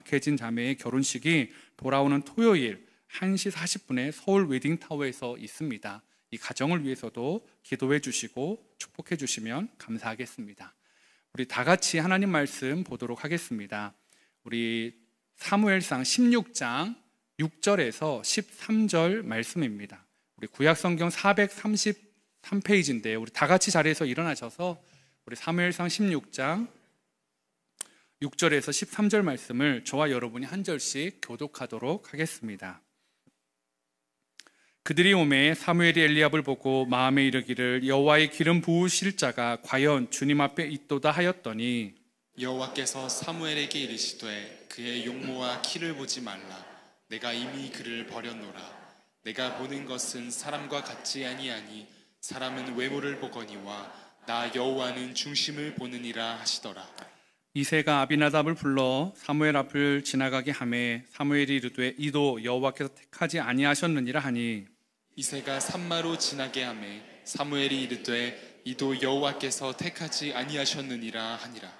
박혜진 자매의 결혼식이 돌아오는 토요일 1시 40분에 서울 웨딩타워에서 있습니다. 이 가정을 위해서도 기도해 주시고 축복해 주시면 감사하겠습니다. 우리 다 같이 하나님 말씀 보도록 하겠습니다. 우리 사무엘상 16장 6절에서 13절 말씀입니다. 우리 구약성경 433페이지인데 우리 다 같이 자리에서 일어나셔서 우리 사무엘상 16장 6절에서 13절 말씀을 저와 여러분이 한 절씩 교독하도록 하겠습니다. 그들이 오매 사무엘이 엘리압을 보고 마음에 이르기를 여호와의 기름 부으실 자가 과연 주님 앞에 있도다 하였더니 여호와께서 사무엘에게 이르시되 그의 용모와 키를 보지 말라. 내가 이미 그를 버렸노라. 내가 보는 것은 사람과 같지 아니하니 사람은 외모를 보거니와 나 여호와는 중심을 보느니라 하시더라. 이새가 아비나답을 불러 사무엘 앞을 지나가게 하매 사무엘이 이르되 이도 여호와께서 택하지 아니하셨느니라 하니 이새가 산마로 지나게 하매 사무엘이 이르되 이도 여호와께서 택하지 아니하셨느니라 하니라.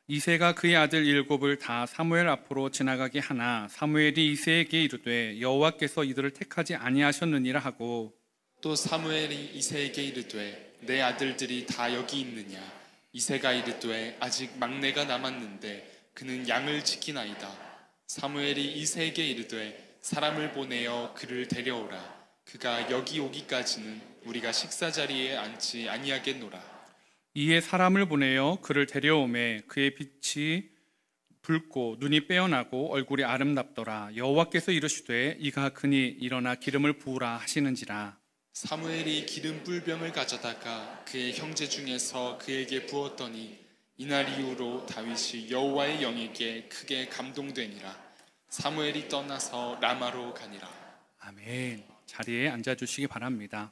이새가 그의 아들 7을 다 사무엘 앞으로 지나가게 하나 사무엘이 이새에게 이르되 여호와께서 이들을 택하지 아니하셨느니라 하고 또 사무엘이 이새에게 이르되 내 아들들이 다 여기 있느냐. 이새가 이르되 아직 막내가 남았는데 그는 양을 지키나이다. 사무엘이 이새에게 이르되 사람을 보내어 그를 데려오라. 그가 여기 오기까지는 우리가 식사 자리에 앉지 아니하겠노라. 이에 사람을 보내어 그를 데려오매 그의 빛이 붉고 눈이 빼어나고 얼굴이 아름답더라. 여호와께서 이르시되 이가 그니 일어나 기름을 부으라 하시는지라. 사무엘이 기름 뿔병을 가져다가 그의 형제 중에서 그에게 부었더니 이날 이후로 다윗이 여호와의 영에게 크게 감동되니라. 사무엘이 떠나서 라마로 가니라. 아멘. 자리에 앉아주시기 바랍니다.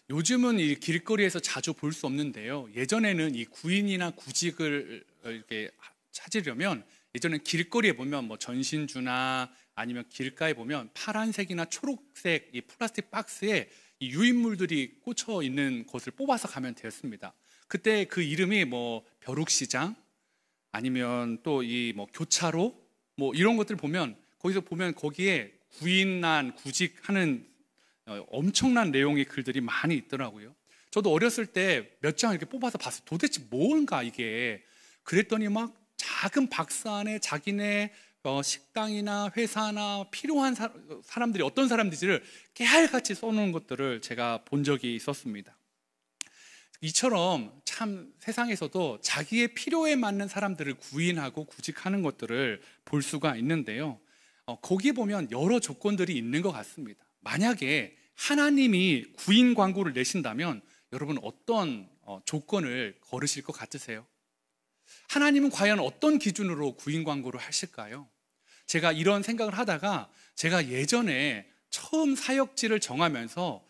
요즘은 이 길거리에서 자주 볼 수 없는데요. 예전에는 이 구인이나 구직을 이렇게 찾으려면 예전엔 길거리에 보면 뭐 전신주나 아니면 길가에 보면 파란색이나 초록색 이 플라스틱 박스에 이 유인물들이 꽂혀 있는 곳을 뽑아서 가면 되었습니다. 그때 그 이름이 뭐 벼룩시장 아니면 또 이 뭐 교차로 뭐 이런 것들 보면 거기서 보면 거기에 구인난 구직하는 엄청난 내용의 글들이 많이 있더라고요. 저도 어렸을 때 몇 장 이렇게 뽑아서 봤어요. 도대체 뭔가 이게. 그랬더니 막 작은 박스 안에 자기네 식당이나 회사나 필요한 사람들이 어떤 사람들인지를 깨알같이 써놓은 것들을 제가 본 적이 있었습니다. 이처럼 참 세상에서도 자기의 필요에 맞는 사람들을 구인하고 구직하는 것들을 볼 수가 있는데요. 거기 보면 여러 조건들이 있는 것 같습니다. 만약에 하나님이 구인 광고를 내신다면 여러분 어떤 조건을 걸으실 것 같으세요? 하나님은 과연 어떤 기준으로 구인 광고를 하실까요? 제가 이런 생각을 하다가 제가 예전에 처음 사역지를 정하면서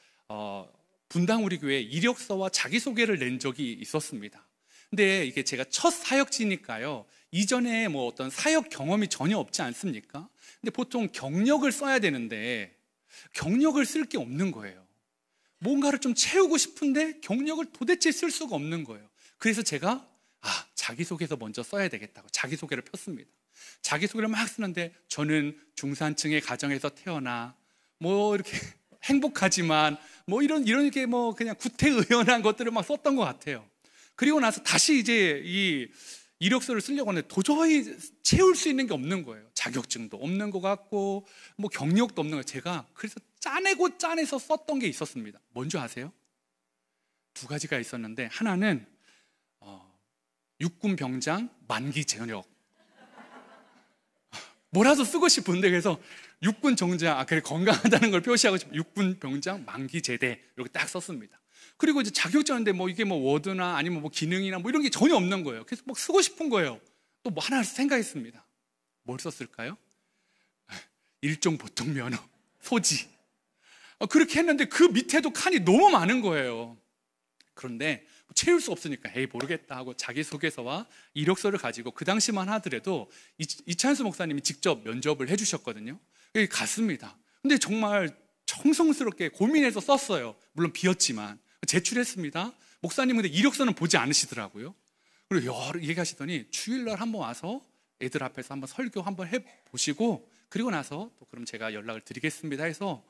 분당 우리 교회 이력서와 자기소개를 낸 적이 있었습니다. 근데 이게 제가 첫 사역지니까요. 이전에 뭐 어떤 사역 경험이 전혀 없지 않습니까? 근데 보통 경력을 써야 되는데 경력을 쓸 게 없는 거예요. 뭔가를 좀 채우고 싶은데 경력을 도대체 쓸 수가 없는 거예요. 그래서 제가 자기소개서 먼저 써야 되겠다고 자기소개를 폈습니다. 자기소개를 막 쓰는데 저는 중산층의 가정에서 태어나 뭐 이렇게 행복하지만 뭐 이렇게 뭐 그냥 구태의연한 것들을 막 썼던 것 같아요. 그리고 나서 다시 이제 이 이력서를 쓰려고 하는데 도저히 채울 수 있는 게 없는 거예요. 자격증도 없는 것 같고 뭐 경력도 없는 거예요. 제가 그래서 짜내고 짜내서 썼던 게 있었습니다. 뭔지 아세요? 2가지가 있었는데 하나는 육군 병장 만기 전역 뭐라도 쓰고 싶은데 그래서 육군 정장 그래 건강하다는 걸 표시하고 싶은 육군 병장 만기 제대 이렇게 딱 썼습니다. 그리고 이제 자격증인데 뭐 이게 뭐 워드나 아니면 뭐 기능이나 뭐 이런 게 전혀 없는 거예요. 그래서 막 쓰고 싶은 거예요. 또 뭐 하나 생각했습니다. 뭘 썼을까요? 일종 보통 면허, 소지. 그렇게 했는데 그 밑에도 칸이 너무 많은 거예요. 그런데 채울 수 없으니까 에이 모르겠다 하고 자기소개서와 이력서를 가지고 그 당시만 하더라도 이찬수 목사님이 직접 면접을 해주셨거든요. 여기 갔습니다. 근데 정말 정성스럽게 고민해서 썼어요. 물론 비었지만 제출했습니다. 목사님은 근데 이력서는 보지 않으시더라고요. 그리고 여러 얘기하시더니 주일날 한번 와서 애들 앞에서 한번 설교 한번 해보시고 그리고 나서 또 그럼 제가 연락을 드리겠습니다 해서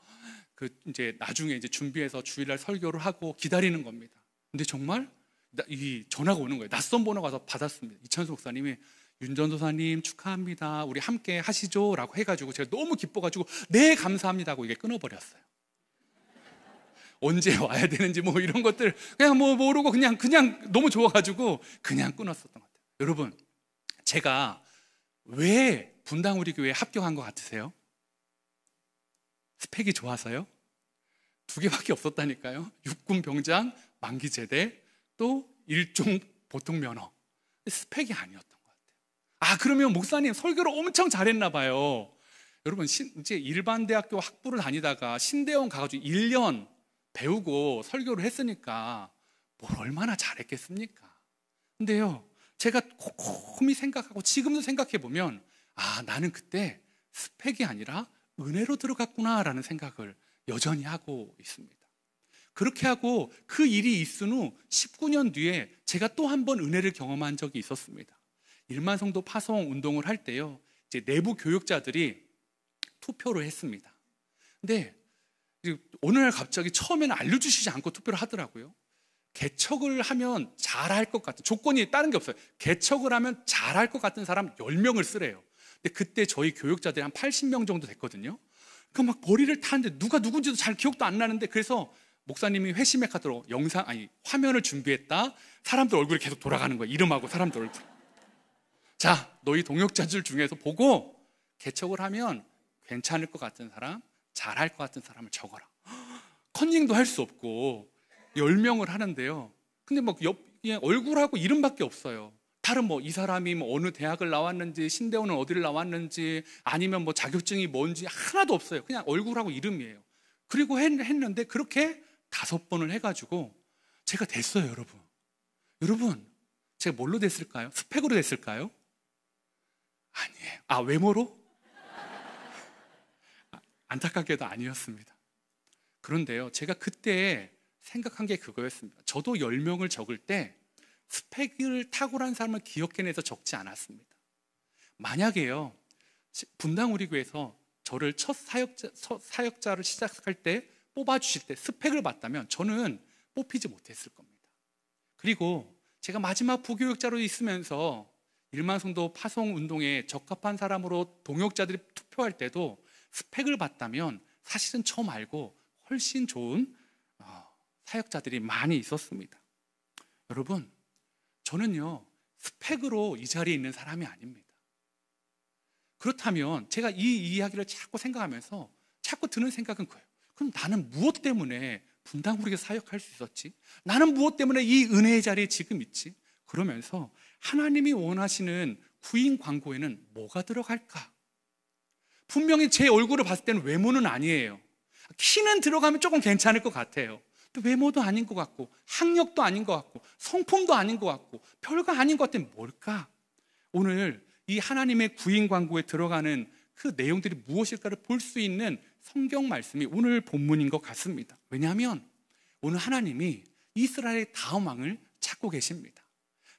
이제 나중에 이제 준비해서 주일날 설교를 하고 기다리는 겁니다. 근데 정말 이 전화가 오는 거예요. 낯선 번호가 와서 받았습니다. 이찬수 목사님이 윤 전도사님 축하합니다. 우리 함께 하시죠 라고 해가지고 제가 너무 기뻐가지고 네 감사합니다 하고 이게 끊어버렸어요. 언제 와야 되는지 뭐 이런 것들 그냥 뭐 모르고 그냥 너무 좋아가지고 그냥 끊었었던 것 같아요. 여러분, 제가 왜 분당 우리 교회에 합격한 것 같으세요? 스펙이 좋아서요? 2개밖에 없었다니까요. 육군 병장, 만기 제대, 또 일종 보통 면허. 스펙이 아니었던 것 같아요. 그러면 목사님 설교를 엄청 잘했나 봐요. 여러분, 이제 일반 대학교 학부를 다니다가 신대원 가가지고 1년 배우고 설교를 했으니까 뭘 얼마나 잘했겠습니까? 근데요, 제가 곰곰이 생각하고 지금도 생각해보면 나는 그때 스펙이 아니라 은혜로 들어갔구나 라는 생각을 여전히 하고 있습니다. 그렇게 하고 그 일이 있은 후 19년 뒤에 제가 또 한 번 은혜를 경험한 적이 있었습니다. 1만 성도 파송 운동을 할 때요, 이제 내부 교육자들이 투표를 했습니다. 근데 어느 날 갑자기 처음에는 알려주시지 않고 투표를 하더라고요. 개척을 하면 잘할 것 같은, 조건이 다른 게 없어요. 개척을 하면 잘할 것 같은 사람 10명을 쓰래요. 근데 그때 저희 교육자들이 한 80명 정도 됐거든요. 막 머리를 타는데 누가 누군지도 잘 기억도 안 나는데, 그래서 목사님이 회심의 카드로 화면을 준비했다. 사람들 얼굴이 계속 돌아가는 거예요. 이름하고 사람들 얼굴. 자, 너희 동역자들 중에서 보고 개척을 하면 괜찮을 것 같은 사람, 잘할 것 같은 사람을 적어라. 컨닝도 할 수 없고 10명을 하는데요. 근데 그냥 얼굴하고 이름밖에 없어요. 다른 이 사람이 어느 대학을 나왔는지, 신대원은 어디를 나왔는지, 아니면 자격증이 뭔지 하나도 없어요. 그냥 얼굴하고 이름이에요. 그리고 했는데 그렇게 5번을 해가지고 제가 됐어요, 여러분. 여러분, 제가 뭘로 됐을까요? 스펙으로 됐을까요? 아니에요. 외모로? 안타깝게도 아니었습니다. 그런데요, 제가 그때 생각한 게 그거였습니다. 저도 10명을 적을 때 스펙을 탁월한 사람을 기억해내서 적지 않았습니다. 만약에요, 분당 우리 교회에서 저를 첫 사역자를 시작할 때 뽑아주실 때 스펙을 봤다면 저는 뽑히지 못했을 겁니다. 그리고 제가 마지막 부교육자로 있으면서 1만 성도 파송 운동에 적합한 사람으로 동역자들이 투표할 때도 스펙을 봤다면 사실은 저 말고 훨씬 좋은 사역자들이 많이 있었습니다. 여러분, 저는요 스펙으로 이 자리에 있는 사람이 아닙니다. 그렇다면 제가 이 이야기를 자꾸 생각하면서 자꾸 드는 생각은 그거예요. 그럼 나는 무엇 때문에 분당 우리가 사역할 수 있었지? 나는 무엇 때문에 이 은혜의 자리에 지금 있지? 그러면서 하나님이 원하시는 구인 광고에는 뭐가 들어갈까? 분명히 제 얼굴을 봤을 때는 외모는 아니에요. 키는 들어가면 조금 괜찮을 것 같아요. 또 외모도 아닌 것 같고, 학력도 아닌 것 같고, 성품도 아닌 것 같고, 별거 아닌 것 같으면 뭘까? 오늘 이 하나님의 구인 광고에 들어가는 그 내용들이 무엇일까를 볼 수 있는 성경 말씀이 오늘 본문인 것 같습니다. 왜냐하면 오늘 하나님이 이스라엘의 다음 왕을 찾고 계십니다.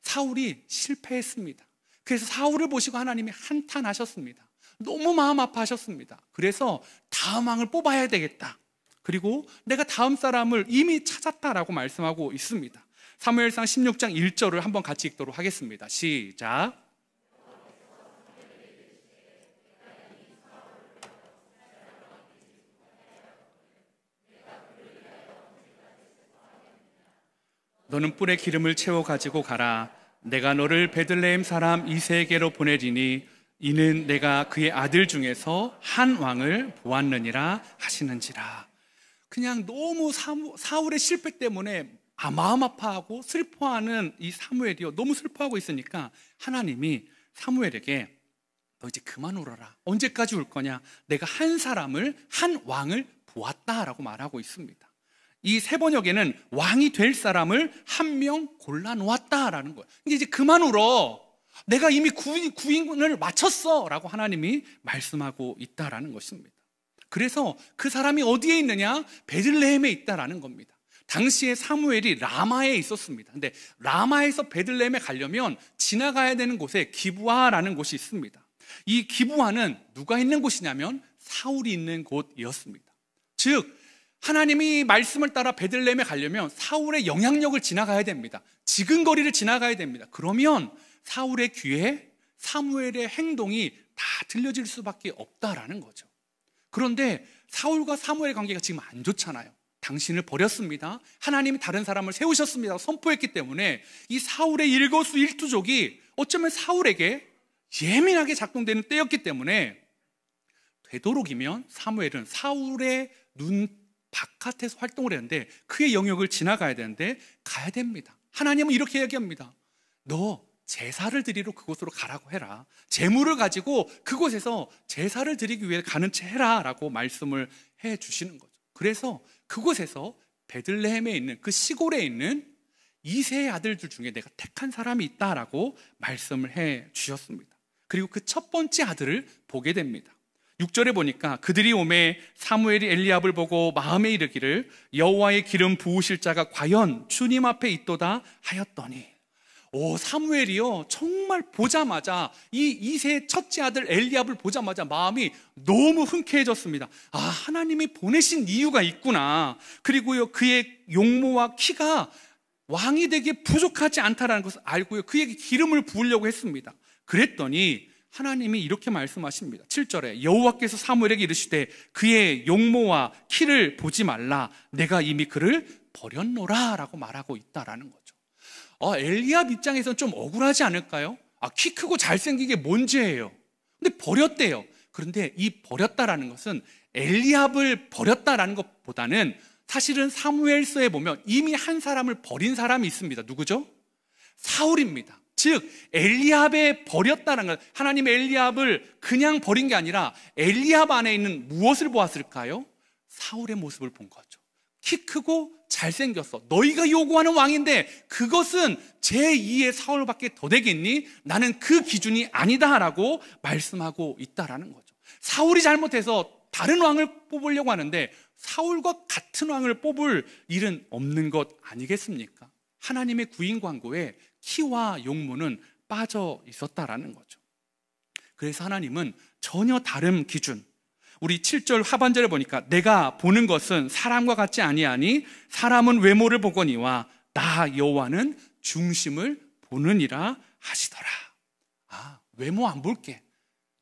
사울이 실패했습니다. 그래서 사울을 보시고 하나님이 한탄하셨습니다. 너무 마음 아파하셨습니다. 그래서 다음 왕을 뽑아야 되겠다. 그리고 내가 다음 사람을 이미 찾았다라고 말씀하고 있습니다. 사무엘상 16장 1절을 한번 같이 읽도록 하겠습니다. 시작. 너는 뿔에 기름을 채워 가지고 가라. 내가 너를 베들레헴 사람 이새에게로 보내리니 이는 내가 그의 아들 중에서 한 왕을 보았느니라 하시는지라. 그냥 너무 사울의 실패 때문에 마음 아파하고 슬퍼하는 이 사무엘이요, 너무 슬퍼하고 있으니까 하나님이 사무엘에게 너 이제 그만 울어라. 언제까지 울 거냐? 내가 한 사람을, 한 왕을 보았다라고 말하고 있습니다. 이 세 번역에는 왕이 될 사람을 한 명 골라놓았다라는 거예요. 이제 그만 울어. 내가 이미 구인을 마쳤어 라고 하나님이 말씀하고 있다라는 것입니다. 그래서 그 사람이 어디에 있느냐? 베들레헴에 있다라는 겁니다. 당시에 사무엘이 라마에 있었습니다. 근데 라마에서 베들레헴에 가려면 지나가야 되는 곳에 기브아라는 곳이 있습니다. 이 기브아는 누가 있는 곳이냐면 사울이 있는 곳이었습니다. 즉 하나님이 말씀을 따라 베들레헴에 가려면 사울의 영향력을 지나가야 됩니다. 지근거리를 지나가야 됩니다. 그러면 사울의 귀에 사무엘의 행동이 다 들려질 수밖에 없다라는 거죠. 그런데 사울과 사무엘의 관계가 지금 안 좋잖아요. 당신을 버렸습니다. 하나님이 다른 사람을 세우셨습니다. 선포했기 때문에 이 사울의 일거수일투족이 어쩌면 사울에게 예민하게 작동되는 때였기 때문에 되도록이면 사무엘은 사울의 눈 바깥에서 활동을 했는데 그의 영역을 지나가야 되는데 가야 됩니다. 하나님은 이렇게 얘기합니다. 너 제사를 드리러 그곳으로 가라고 해라. 제물을 가지고 그곳에서 제사를 드리기 위해 가는 채 해라 라고 말씀을 해 주시는 거죠. 그래서 그곳에서 베들레헴에 있는 그 시골에 있는 이새의 아들들 중에 내가 택한 사람이 있다라고 말씀을 해 주셨습니다. 그리고 그 첫 번째 아들을 보게 됩니다. 6절에 보니까 그들이 오매 사무엘이 엘리압을 보고 마음에 이르기를 여호와의 기름 부으실 자가 과연 주님 앞에 있도다 하였더니, 사무엘이요 정말 보자마자 이 이새의 첫째 아들 엘리압을 보자마자 마음이 너무 흔쾌해졌습니다. 하나님이 보내신 이유가 있구나. 그리고요 그의 용모와 키가 왕이 되기에 부족하지 않다라는 것을 알고요 그에게 기름을 부으려고 했습니다. 그랬더니 하나님이 이렇게 말씀하십니다. 7절에 여호와께서 사무엘에게 이르시되 그의 용모와 키를 보지 말라. 내가 이미 그를 버렸노라 라고 말하고 있다라는 거죠. 엘리압 입장에서는 좀 억울하지 않을까요? 키 크고 잘생기게 뭔 죄예요? 근데 버렸대요. 그런데 이 버렸다라는 것은 엘리압을 버렸다라는 것보다는 사실은 사무엘서에 보면 이미 한 사람을 버린 사람이 있습니다. 누구죠? 사울입니다. 즉 엘리압에 버렸다는 것, 하나님 엘리압을 그냥 버린 게 아니라 엘리압 안에 있는 무엇을 보았을까요? 사울의 모습을 본 거죠. 키 크고 잘생겼어. 너희가 요구하는 왕인데 그것은 제2의 사울밖에 더 되겠니? 나는 그 기준이 아니다라고 말씀하고 있다라는 거죠. 사울이 잘못해서 다른 왕을 뽑으려고 하는데 사울과 같은 왕을 뽑을 일은 없는 것 아니겠습니까? 하나님의 구인 광고에 키와 용모는 빠져 있었다라는 거죠. 그래서 하나님은 전혀 다른 기준, 우리 7절 하반절에 보니까 내가 보는 것은 사람과 같지 아니하니 사람은 외모를 보거니와 나 여호와는 중심을 보느니라 하시더라. 외모 안 볼게,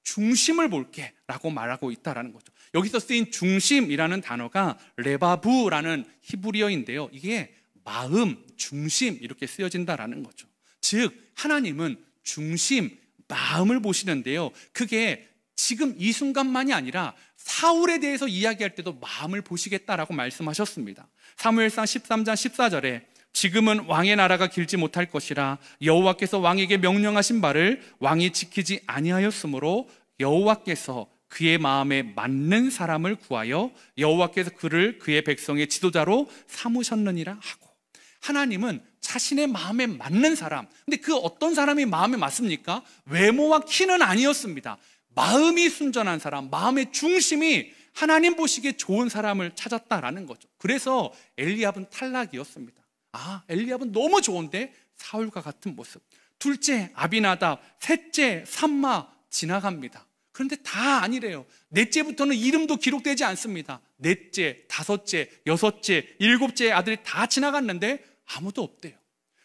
중심을 볼게 라고 말하고 있다라는 거죠. 여기서 쓰인 중심이라는 단어가 레바부라는 히브리어인데요, 이게 마음, 중심 이렇게 쓰여진다라는 거죠. 즉 하나님은 중심, 마음을 보시는데요, 그게 지금 이 순간만이 아니라 사울에 대해서 이야기할 때도 마음을 보시겠다라고 말씀하셨습니다. 사무엘상 13장 14절에 지금은 왕의 나라가 길지 못할 것이라 여호와께서 왕에게 명령하신 바를 왕이 지키지 아니하였으므로 여호와께서 그의 마음에 맞는 사람을 구하여 여호와께서 그를 그의 백성의 지도자로 삼으셨느니라 하고, 하나님은 자신의 마음에 맞는 사람, 근데 그 어떤 사람이 마음에 맞습니까? 외모와 키는 아니었습니다. 마음이 순전한 사람, 마음의 중심이 하나님 보시기에 좋은 사람을 찾았다라는 거죠. 그래서 엘리압은 탈락이었습니다. 엘리압은 너무 좋은데 사울과 같은 모습. 둘째 아비나답, 셋째 삼마 지나갑니다. 그런데 다 아니래요. 넷째부터는 이름도 기록되지 않습니다. 넷째, 다섯째, 여섯째, 일곱째 아들이 다 지나갔는데 아무도 없대요.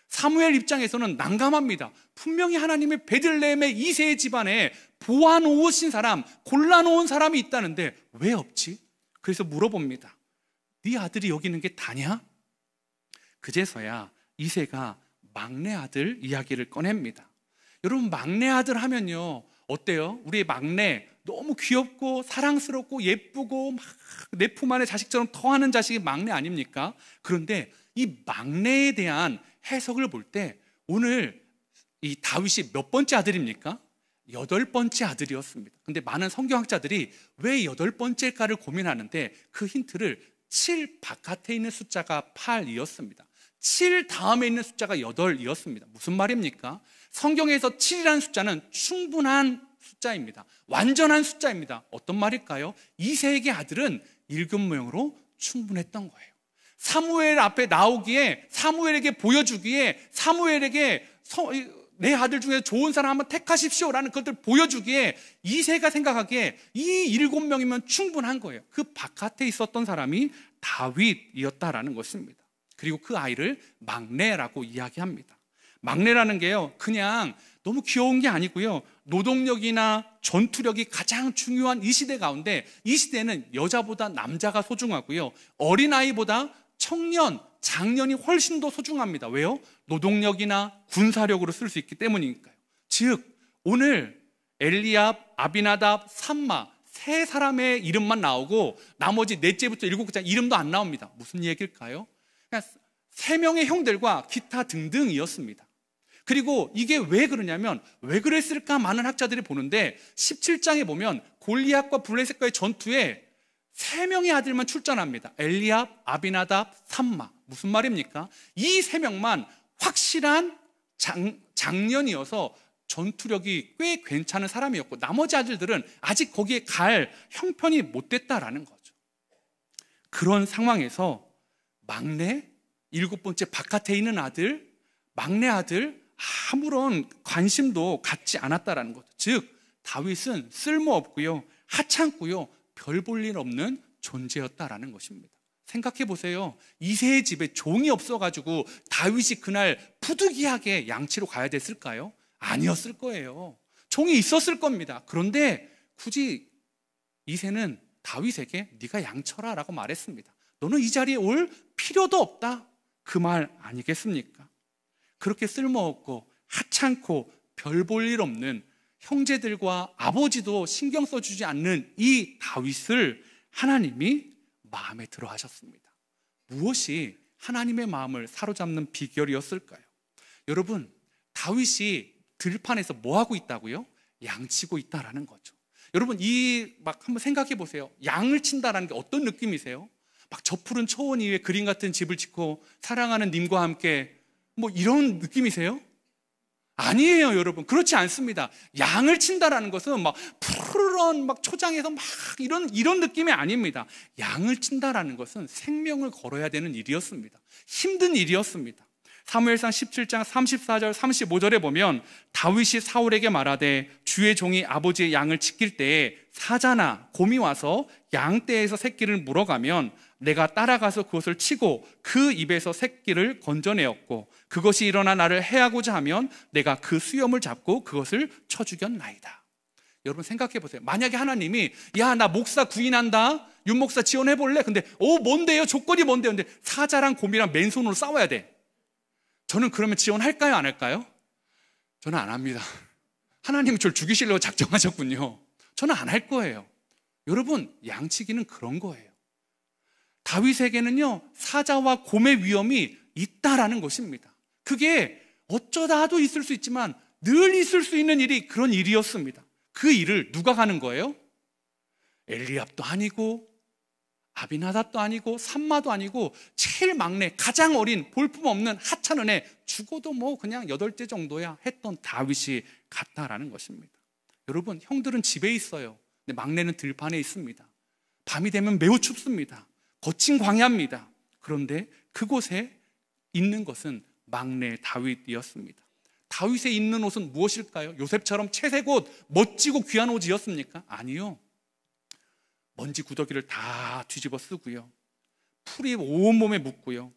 사무엘 입장에서는 난감합니다. 분명히 하나님의 베들레헴의 이새의 집안에 보아놓으신 사람, 골라놓은 사람이 있다는데 왜 없지? 그래서 물어봅니다. 네 아들이 여기 있는 게 다냐? 그제서야 이새가 막내 아들 이야기를 꺼냅니다. 여러분, 막내 아들 하면요 어때요? 우리의 막내 너무 귀엽고 사랑스럽고 예쁘고 막 내 품 안에 자식처럼 터하는 자식이 막내 아닙니까? 그런데 이 막내에 대한 해석을 볼 때 오늘 이 다윗이 몇 번째 아들입니까? 8번째 아들이었습니다. 근데 많은 성경학자들이 왜 8번째일까를 고민하는데 그 힌트를 7 바깥에 있는 숫자가 8이었습니다. 7 다음에 있는 숫자가 8이었습니다. 무슨 말입니까? 성경에서 7이라는 숫자는 충분한 숫자입니다. 완전한 숫자입니다. 어떤 말일까요? 이새에게 아들은 일곱 명으로 충분했던 거예요. 사무엘 앞에 나오기에, 사무엘에게 보여주기에, 사무엘에게 내 아들 중에 좋은 사람 한번 택하십시오라는 것들 보여주기에 이새가 생각하기에 이 7명이면 충분한 거예요. 그 바깥에 있었던 사람이 다윗이었다라는 것입니다. 그리고 그 아이를 막내라고 이야기합니다. 막내라는 게요, 그냥 너무 귀여운 게 아니고요, 노동력이나 전투력이 가장 중요한 이 시대 가운데, 이 시대는 여자보다 남자가 소중하고요, 어린아이보다 청년, 장년이 훨씬 더 소중합니다. 왜요? 노동력이나 군사력으로 쓸 수 있기 때문이니까요. 즉 오늘 엘리압, 아비나답, 삼마 세 사람의 이름만 나오고 나머지 넷째부터 7글자 이름도 안 나옵니다. 무슨 얘기일까요? 그냥 세 명의 형들과 기타 등등이었습니다. 그리고 이게 왜 그러냐면, 왜 그랬을까 많은 학자들이 보는데 17장에 보면 골리앗과 블레셋과의 전투에 세 명의 아들만 출전합니다. 엘리압, 아비나답, 삼마. 무슨 말입니까? 이 세 명만 확실한 장년이어서 전투력이 꽤 괜찮은 사람이었고, 나머지 아들들은 아직 거기에 갈 형편이 못 됐다라는 거죠. 그런 상황에서 막내, 7번째 바깥에 있는 아들, 막내 아들 아무런 관심도 갖지 않았다라는 거죠. 즉 다윗은 쓸모없고요, 하찮고요, 별 볼 일 없는 존재였다라는 것입니다. 생각해 보세요. 이새의 집에 종이 없어가지고 다윗이 그날 부득이하게 양치로 가야 됐을까요? 아니었을 거예요. 종이 있었을 겁니다. 그런데 굳이 이새는 다윗에게 네가 양쳐라 라고 말했습니다. 너는 이 자리에 올 필요도 없다, 그 말 아니겠습니까? 그렇게 쓸모없고 하찮고 별 볼 일 없는, 형제들과 아버지도 신경 써주지 않는 이 다윗을 하나님이 마음에 들어 하셨습니다. 무엇이 하나님의 마음을 사로잡는 비결이었을까요? 여러분, 다윗이 들판에서 뭐 하고 있다고요? 양치고 있다라는 거죠. 여러분, 한번 생각해 보세요. 양을 친다라는 게 어떤 느낌이세요? 막 저 푸른 초원 위에 그림 같은 집을 짓고 사랑하는 님과 함께 뭐 이런 느낌이세요? 아니에요, 여러분. 그렇지 않습니다. 양을 친다라는 것은 막 푸르런 막 초장에서 막 이런 느낌이 아닙니다. 양을 친다라는 것은 생명을 걸어야 되는 일이었습니다. 힘든 일이었습니다. 사무엘상 17장 34절 35절에 보면 다윗이 사울에게 말하되 주의 종이 아버지의 양을 지킬 때에 사자나 곰이 와서 양떼에서 새끼를 물어가면 내가 따라가서 그것을 치고 그 입에서 새끼를 건져내었고 그것이 일어나 나를 해하고자 하면 내가 그 수염을 잡고 그것을 쳐 죽였나이다. 여러분 생각해 보세요. 만약에 하나님이 야, 나 목사 구인한다, 윤 목사 지원해 볼래? 근데 뭔데요? 조건이 뭔데요? 근데 사자랑 곰이랑 맨손으로 싸워야 돼. 저는 그러면 지원할까요? 안 할까요? 저는 안 합니다. 하나님이 저를 죽이시려고 작정하셨군요. 저는 안 할 거예요. 여러분, 양치기는 그런 거예요. 다윗에게는요, 사자와 곰의 위험이 있다라는 것입니다. 그게 어쩌다도 있을 수 있지만 늘 있을 수 있는 일이 그런 일이었습니다. 그 일을 누가 가는 거예요? 엘리압도 아니고 아비나답도 아니고 삼마도 아니고 제일 막내, 가장 어린, 볼품없는 하찮은 애, 죽어도 뭐 그냥 8째 정도야 했던 다윗이 갔다라는 것입니다. 여러분, 형들은 집에 있어요. 근데 막내는 들판에 있습니다. 밤이 되면 매우 춥습니다. 거친 광야입니다. 그런데 그곳에 있는 것은 막내 다윗이었습니다. 다윗의 입는 옷은 무엇일까요? 요셉처럼 채색 옷, 멋지고 귀한 옷이었습니까? 아니요. 먼지 구더기를 다 뒤집어 쓰고요, 풀이 온몸에 묻고요,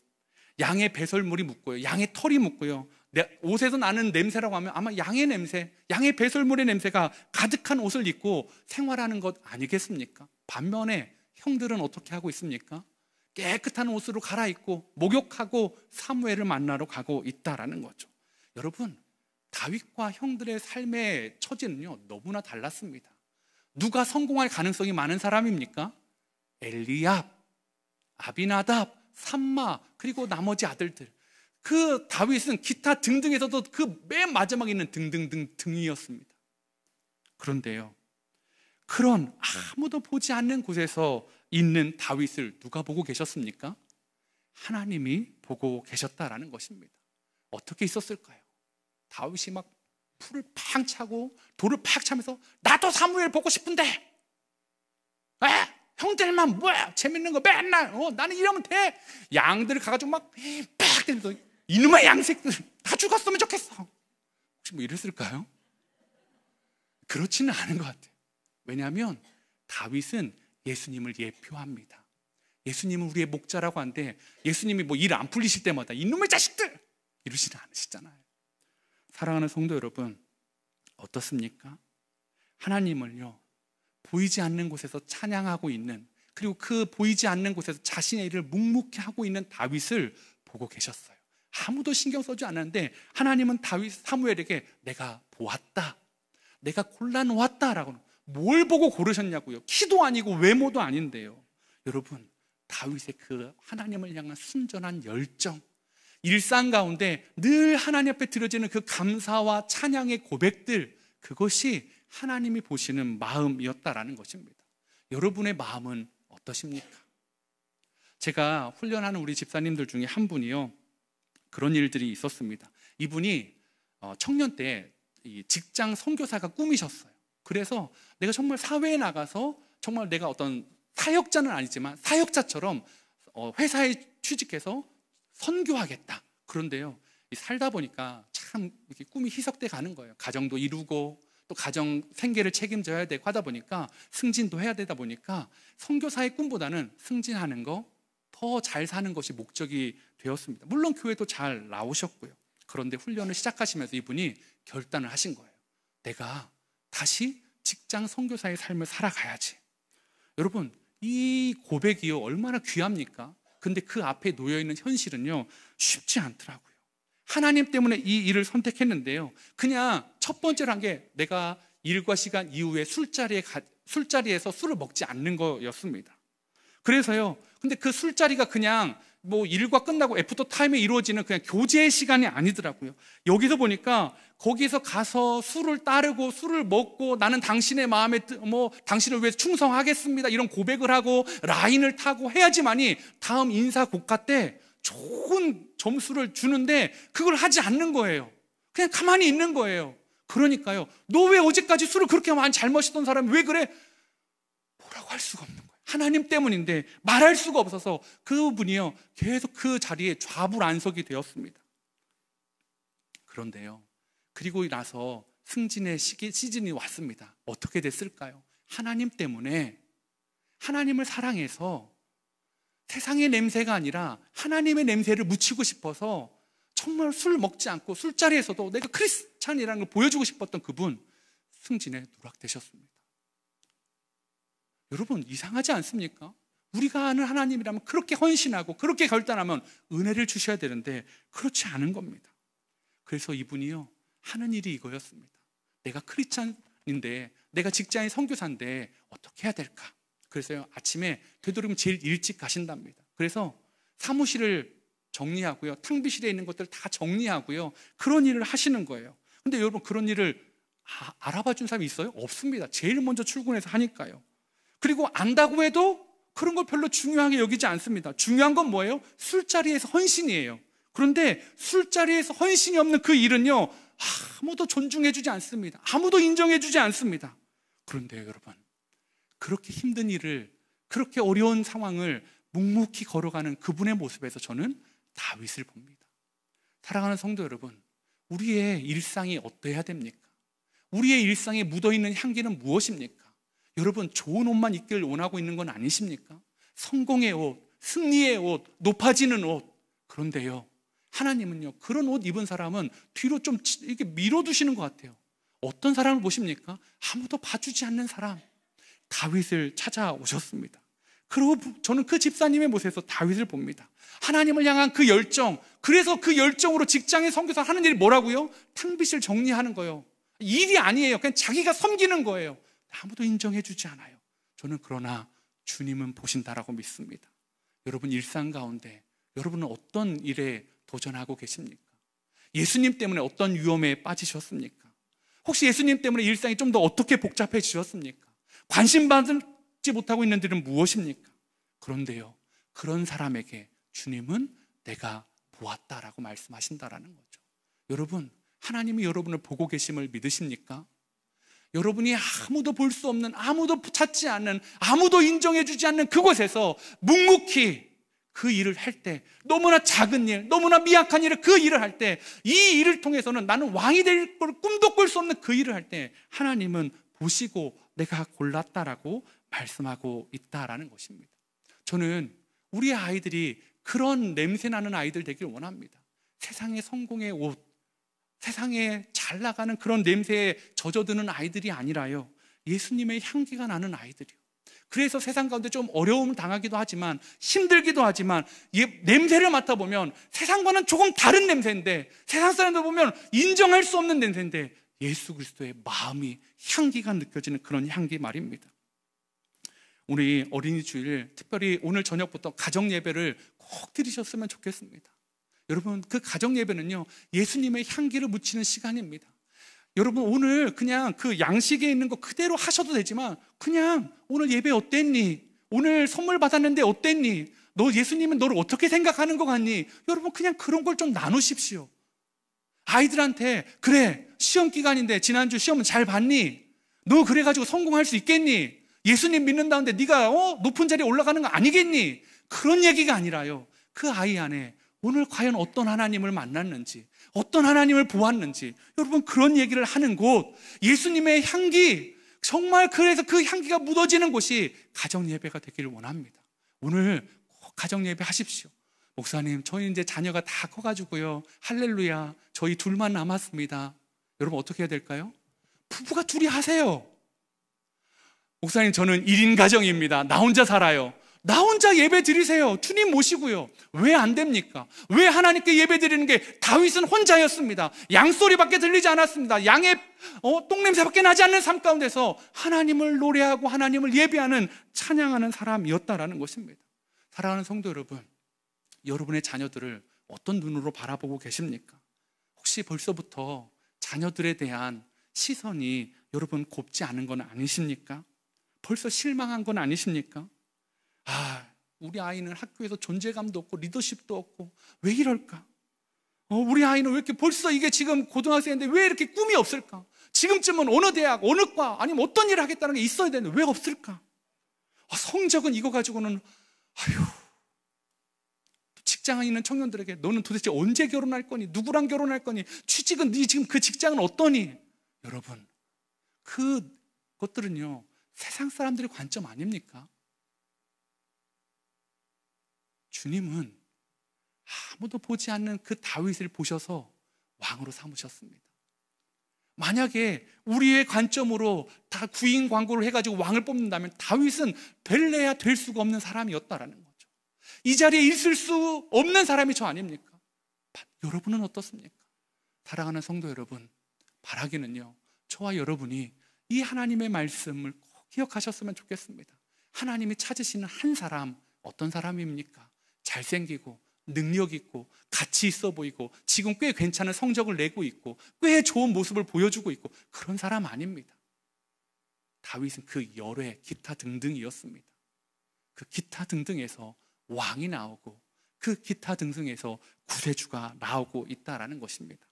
양의 배설물이 묻고요, 양의 털이 묻고요, 내 옷에서 나는 냄새라고 하면 아마 양의 냄새, 양의 배설물의 냄새가 가득한 옷을 입고 생활하는 것 아니겠습니까? 반면에 형들은 어떻게 하고 있습니까? 깨끗한 옷으로 갈아입고 목욕하고 사무엘을 만나러 가고 있다라는 거죠. 여러분, 다윗과 형들의 삶의 처지는요, 너무나 달랐습니다. 누가 성공할 가능성이 많은 사람입니까? 엘리압, 아비나답, 삼마, 그리고 나머지 아들들. 그 다윗은 기타 등등에서도 그 맨 마지막에 있는 등이었습니다. 그런데요, 그런 아무도 보지 않는 곳에서 있는 다윗을 누가 보고 계셨습니까? 하나님이 보고 계셨다라는 것입니다. 어떻게 있었을까요? 다윗이 막 풀을 팍 차고 돌을 팍 차면서 나도 사무엘 보고 싶은데 형들만 뭐야 재밌는 거 맨날 나는 이러면 돼. 양들을 가가지고 막 때리면서 이놈의 양새끼들 다 죽었으면 좋겠어. 혹시 뭐 이랬을까요? 그렇지는 않은 것 같아요. 왜냐하면 다윗은 예수님을 예표합니다. 예수님은 우리의 목자라고 하는데 예수님이 뭐 일 안 풀리실 때마다 이놈의 자식들 이러시는 않으시잖아요. 사랑하는 성도 여러분, 어떻습니까? 하나님을요 보이지 않는 곳에서 찬양하고 있는, 그리고 그 보이지 않는 곳에서 자신의 일을 묵묵히 하고 있는 다윗을 보고 계셨어요. 아무도 신경 써지 않았는데 하나님은 다윗 사무엘에게 내가 보았다, 내가 골라놓았다라고. 뭘 보고 고르셨냐고요? 키도 아니고 외모도 아닌데요. 여러분, 다윗의 그 하나님을 향한 순전한 열정, 일상 가운데 늘 하나님 앞에 드려지는 그 감사와 찬양의 고백들, 그것이 하나님이 보시는 마음이었다라는 것입니다. 여러분의 마음은 어떠십니까? 제가 훈련하는 우리 집사님들 중에 한 분이요, 그런 일들이 있었습니다. 이분이 청년 때 직장 선교사가 꿈이셨어요. 그래서 내가 정말 사회에 나가서 정말 내가 어떤 사역자는 아니지만 사역자처럼 회사에 취직해서 선교하겠다. 그런데요, 살다 보니까 참 이렇게 꿈이 희석돼 가는 거예요. 가정도 이루고 또 가정 생계를 책임져야 되고 하다 보니까 승진도 해야 되다 보니까 선교사의 꿈보다는 승진하는 거, 더 잘 사는 것이 목적이 되었습니다. 물론 교회도 잘 나오셨고요. 그런데 훈련을 시작하시면서 이분이 결단을 하신 거예요. 내가 다시 직장 선교사의 삶을 살아가야지. 여러분, 이 고백이요 얼마나 귀합니까? 근데 그 앞에 놓여있는 현실은요 쉽지 않더라고요. 하나님 때문에 이 일을 선택했는데요, 그냥 첫 번째로 한 게 내가 일과 시간 이후에 술자리에서 술을 먹지 않는 거였습니다. 그래서요, 근데 그 술자리가 그냥 뭐 일과 끝나고 애프터 타임에 이루어지는 그냥 교제의 시간이 아니더라고요. 여기서 보니까 거기서 가서 술을 따르고 술을 먹고 나는 당신의 마음에 당신을 위해서 충성하겠습니다 이런 고백을 하고 라인을 타고 해야지만이 다음 인사 고가 때 좋은 점수를 주는데 그걸 하지 않는 거예요. 그냥 가만히 있는 거예요. 그러니까요, 너 왜 어제까지 술을 그렇게 많이 잘 마시던 사람이 왜 그래? 뭐라고 할 수가 없는 거예요. 하나님 때문인데 말할 수가 없어서 그분이요 계속 그 자리에 좌불안석이 되었습니다. 그런데요, 그리고 나서 승진의 시즌이 왔습니다. 어떻게 됐을까요? 하나님 때문에, 하나님을 사랑해서 세상의 냄새가 아니라 하나님의 냄새를 묻히고 싶어서 정말 술 먹지 않고 술자리에서도 내가 크리스찬이라는 걸 보여주고 싶었던 그분, 승진에 누락되셨습니다. 여러분, 이상하지 않습니까? 우리가 아는 하나님이라면 그렇게 헌신하고 그렇게 결단하면 은혜를 주셔야 되는데 그렇지 않은 겁니다. 그래서 이분이요 하는 일이 이거였습니다. 내가 크리스찬인데, 내가 직장인 선교사인데 어떻게 해야 될까? 그래서요, 아침에 되도록이면 제일 일찍 가신답니다. 그래서 사무실을 정리하고요, 탕비실에 있는 것들을 다 정리하고요, 그런 일을 하시는 거예요. 근데 여러분, 그런 일을 알아봐 준 사람이 있어요? 없습니다. 제일 먼저 출근해서 하니까요. 그리고 안다고 해도 그런 걸 별로 중요하게 여기지 않습니다. 중요한 건 뭐예요? 술자리에서 헌신이에요. 그런데 술자리에서 헌신이 없는 그 일은요 아무도 존중해주지 않습니다. 아무도 인정해주지 않습니다. 그런데요, 여러분, 그렇게 힘든 일을, 그렇게 어려운 상황을 묵묵히 걸어가는 그분의 모습에서 저는 다윗을 봅니다. 사랑하는 성도 여러분, 우리의 일상이 어떠해야 됩니까? 우리의 일상에 묻어있는 향기는 무엇입니까? 여러분, 좋은 옷만 입기를 원하고 있는 건 아니십니까? 성공의 옷, 승리의 옷, 높아지는 옷. 그런데요, 하나님은요 그런 옷 입은 사람은 뒤로 좀 이렇게 밀어두시는 것 같아요. 어떤 사람을 보십니까? 아무도 봐주지 않는 사람, 다윗을 찾아오셨습니다. 그리고 저는 그 집사님의 모습에서 다윗을 봅니다. 하나님을 향한 그 열정, 그래서 그 열정으로 직장의 선교사 하는 일이 뭐라고요? 탕비실 정리하는 거예요. 일이 아니에요. 그냥 자기가 섬기는 거예요. 아무도 인정해주지 않아요. 저는 그러나 주님은 보신다라고 믿습니다. 여러분, 일상 가운데 여러분은 어떤 일에 도전하고 계십니까? 예수님 때문에 어떤 위험에 빠지셨습니까? 혹시 예수님 때문에 일상이 좀 더 어떻게 복잡해지셨습니까? 관심받지 못하고 있는 일은 무엇입니까? 그런데요, 그런 사람에게 주님은 내가 보았다라고 말씀하신다라는 거죠. 여러분, 하나님이 여러분을 보고 계심을 믿으십니까? 여러분이 아무도 볼 수 없는, 아무도 찾지 않는, 아무도 인정해주지 않는 그곳에서 묵묵히 그 일을 할 때, 너무나 작은 일, 너무나 미약한 일을 그 일을 할 때, 이 일을 통해서는 나는 왕이 될 걸 꿈도 꿀 수 없는 그 일을 할 때 하나님은 보시고 내가 골랐다라고 말씀하고 있다라는 것입니다. 저는 우리 아이들이 그런 냄새나는 아이들 되길 원합니다. 세상의 성공의 옷, 세상에 잘 나가는 그런 냄새에 젖어드는 아이들이 아니라요, 예수님의 향기가 나는 아이들이요. 그래서 세상 가운데 좀 어려움을 당하기도 하지만, 힘들기도 하지만, 냄새를 맡아보면 세상과는 조금 다른 냄새인데, 세상 사람들 보면 인정할 수 없는 냄새인데, 예수 그리스도의 마음이, 향기가 느껴지는 그런 향기 말입니다. 우리 어린이 주일, 특별히 오늘 저녁부터 가정 예배를 꼭 드리셨으면 좋겠습니다. 여러분, 그 가정 예배는요, 예수님의 향기를 묻히는 시간입니다. 여러분, 오늘 그냥 그 양식에 있는 거 그대로 하셔도 되지만, 그냥 오늘 예배 어땠니? 오늘 선물 받았는데 어땠니? 너 예수님은 너를 어떻게 생각하는 것 같니? 여러분, 그냥 그런 걸 좀 나누십시오. 아이들한테, 그래, 시험 기간인데 지난주 시험은 잘 봤니? 너 그래가지고 성공할 수 있겠니? 예수님 믿는다는데 네가 높은 자리에 올라가는 거 아니겠니? 그런 얘기가 아니라요, 그 아이 안에 오늘 과연 어떤 하나님을 만났는지, 어떤 하나님을 보았는지, 여러분, 그런 얘기를 하는 곳, 예수님의 향기, 정말 그래서 그 향기가 묻어지는 곳이 가정 예배가 되기를 원합니다. 오늘 꼭 가정 예배 하십시오. 목사님, 저희 이제 자녀가 다 커가지고요, 할렐루야, 저희 둘만 남았습니다. 여러분, 어떻게 해야 될까요? 부부가 둘이 하세요. 목사님, 저는 1인 가정입니다. 나 혼자 살아요. 나 혼자 예배 드리세요. 주님 모시고요. 왜 안 됩니까? 왜 하나님께 예배 드리는 게, 다윗은 혼자였습니다. 양소리밖에 들리지 않았습니다. 양의 똥냄새밖에 나지 않는 삶 가운데서 하나님을 노래하고 하나님을 예배하는, 찬양하는 사람이었다라는 것입니다. 사랑하는 성도 여러분, 여러분의 자녀들을 어떤 눈으로 바라보고 계십니까? 혹시 벌써부터 자녀들에 대한 시선이 여러분 곱지 않은 건 아니십니까? 벌써 실망한 건 아니십니까? 우리 아이는 학교에서 존재감도 없고 리더십도 없고 왜 이럴까? 우리 아이는 왜 이렇게 벌써 이게 지금 고등학생인데 왜 이렇게 꿈이 없을까? 지금쯤은 어느 대학, 어느 과, 아니면 어떤 일을 하겠다는 게 있어야 되는데 왜 없을까? 성적은 이거 가지고는, 직장에 있는 청년들에게 너는 도대체 언제 결혼할 거니? 누구랑 결혼할 거니? 취직은, 네 지금 그 직장은 어떠니? 여러분, 그것들은요, 세상 사람들의 관점 아닙니까? 주님은 아무도 보지 않는 그 다윗을 보셔서 왕으로 삼으셨습니다. 만약에 우리의 관점으로 다 구인 광고를 해가지고 왕을 뽑는다면 다윗은 벨레야 될 수가 없는 사람이었다라는 거죠. 이 자리에 있을 수 없는 사람이 저 아닙니까? 여러분은 어떻습니까? 사랑하는 성도 여러분, 바라기는요, 저와 여러분이 이 하나님의 말씀을 꼭 기억하셨으면 좋겠습니다. 하나님이 찾으시는 한 사람, 어떤 사람입니까? 잘생기고 능력 있고 가치 있어 보이고 지금 꽤 괜찮은 성적을 내고 있고 꽤 좋은 모습을 보여주고 있고 그런 사람 아닙니다. 다윗은 그 열외 기타 등등이었습니다. 그 기타 등등에서 왕이 나오고 그 기타 등등에서 구세주가 나오고 있다라는 것입니다.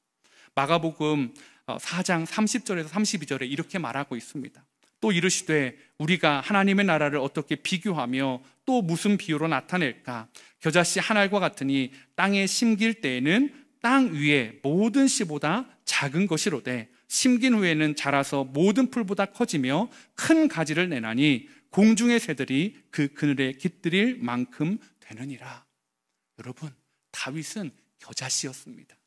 마가복음 4장 30절에서 32절에 이렇게 말하고 있습니다. 또 이르시되 우리가 하나님의 나라를 어떻게 비교하며 또 무슨 비유로 나타낼까? 겨자씨 한 알과 같으니 땅에 심길 때에는 땅 위에 모든 씨보다 작은 것이로되 심긴 후에는 자라서 모든 풀보다 커지며 큰 가지를 내나니 공중의 새들이 그 그늘에 깃들일 만큼 되느니라. 여러분, 다윗은 겨자씨였습니다.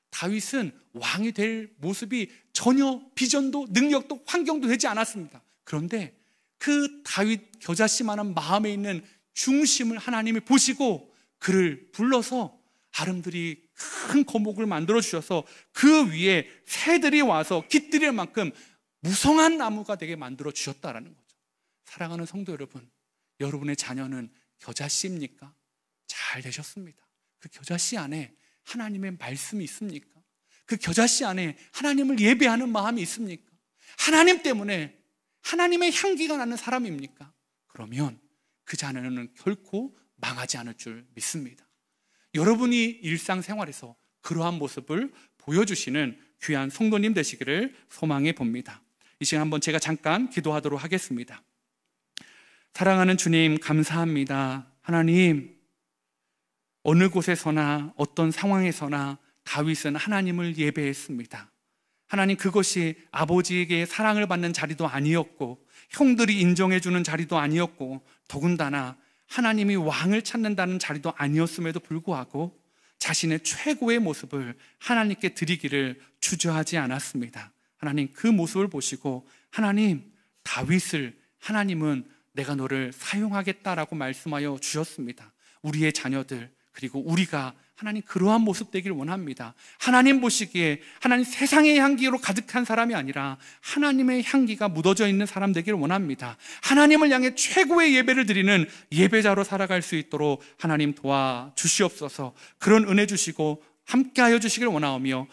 다윗은 왕이 될 모습이 전혀 비전도 능력도 환경도 되지 않았습니다. 그런데 그 다윗 겨자씨만한 마음에 있는 중심을 하나님이 보시고 그를 불러서 아름드리 큰 거목을 만들어 주셔서 그 위에 새들이 와서 깃들일 만큼 무성한 나무가 되게 만들어 주셨다라는 거죠. 사랑하는 성도 여러분, 여러분의 자녀는 겨자씨입니까? 잘 되셨습니다. 그 겨자씨 안에 하나님의 말씀이 있습니까? 그 겨자씨 안에 하나님을 예배하는 마음이 있습니까? 하나님 때문에 하나님의 향기가 나는 사람입니까? 그러면 그 자녀는 결코 망하지 않을 줄 믿습니다. 여러분이 일상생활에서 그러한 모습을 보여주시는 귀한 성도님 되시기를 소망해 봅니다. 이 시간 한번 제가 잠깐 기도하도록 하겠습니다. 사랑하는 주님, 감사합니다. 하나님, 어느 곳에서나 어떤 상황에서나 다윗은 하나님을 예배했습니다. 하나님, 그것이 아버지에게 사랑을 받는 자리도 아니었고 형들이 인정해주는 자리도 아니었고 더군다나 하나님이 왕을 찾는다는 자리도 아니었음에도 불구하고 자신의 최고의 모습을 하나님께 드리기를 주저하지 않았습니다. 하나님, 그 모습을 보시고 하나님, 다윗을 하나님은 내가 너를 사용하겠다라고 말씀하여 주셨습니다. 우리의 자녀들 그리고 우리가 하나님 그러한 모습 되길 원합니다. 하나님 보시기에 하나님 세상의 향기로 가득한 사람이 아니라 하나님의 향기가 묻어져 있는 사람 되길 원합니다. 하나님을 향해 최고의 예배를 드리는 예배자로 살아갈 수 있도록 하나님 도와주시옵소서. 그런 은혜 주시고 함께하여 주시길 원하오며